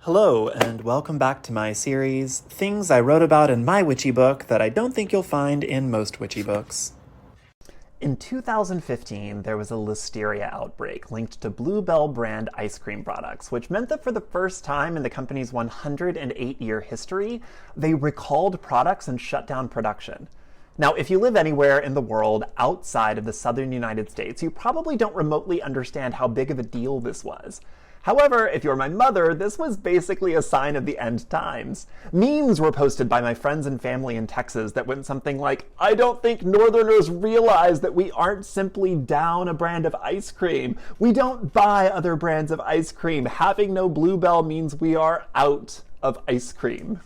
Hello, and welcome back to my series, Things I Wrote About in My Witchy Book That I Don't Think You'll Find in Most Witchy Books. In 2015, there was a listeria outbreak linked to Bluebell brand ice cream products, which meant that for the first time in the company's 108-year history, they recalled products and shut down production. Now, if you live anywhere in the world outside of the southern United States, you probably don't remotely understand how big of a deal this was. However, if you're my mother, this was basically a sign of the end times. Memes were posted by my friends and family in Texas that went something like, "I don't think Northerners realize that we aren't simply down a brand of ice cream. We don't buy other brands of ice cream. Having no Bluebell means we are out of ice cream."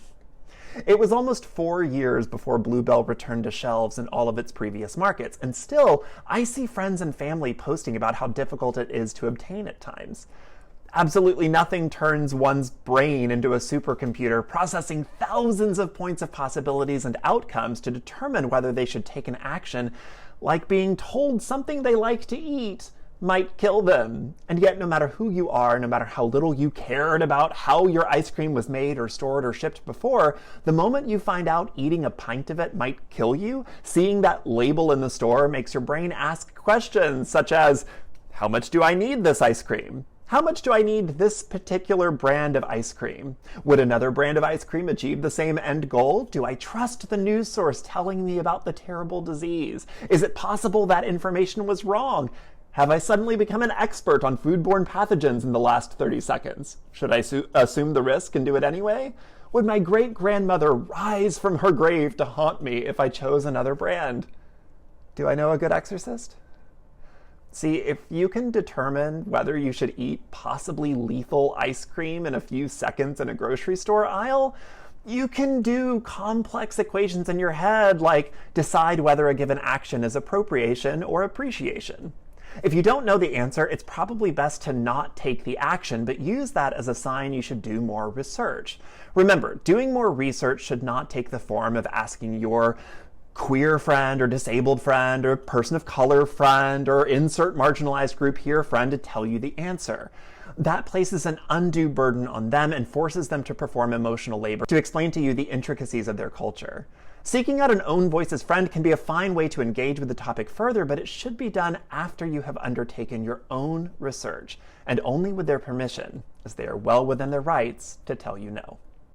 It was almost 4 years before Bluebell returned to shelves in all of its previous markets, and still, I see friends and family posting about how difficult it is to obtain at times. Absolutely nothing turns one's brain into a supercomputer, processing thousands of points of possibilities and outcomes to determine whether they should take an action, like being told something they like to eat might kill them. And yet, no matter who you are, no matter how little you cared about how your ice cream was made or stored or shipped before, the moment you find out eating a pint of it might kill you, seeing that label in the store makes your brain ask questions such as, how much do I need this ice cream? How much do I need this particular brand of ice cream? Would another brand of ice cream achieve the same end goal? Do I trust the news source telling me about the terrible disease? Is it possible that information was wrong? Have I suddenly become an expert on foodborne pathogens in the last 30 seconds? Should I assume the risk and do it anyway? Would my great-grandmother rise from her grave to haunt me if I chose another brand? Do I know a good exorcist? See, if you can determine whether you should eat possibly lethal ice cream in a few seconds in a grocery store aisle, you can do complex equations in your head, like decide whether a given action is appropriation or appreciation. If you don't know the answer, it's probably best to not take the action, but use that as a sign you should do more research. Remember, doing more research should not take the form of asking your queer friend or disabled friend or person of color friend or insert marginalized group here friend to tell you the answer. That places an undue burden on them and forces them to perform emotional labor to explain to you the intricacies of their culture. Seeking out an own voices friend can be a fine way to engage with the topic further, but it should be done after you have undertaken your own research, and only with their permission, as they are well within their rights to tell you no.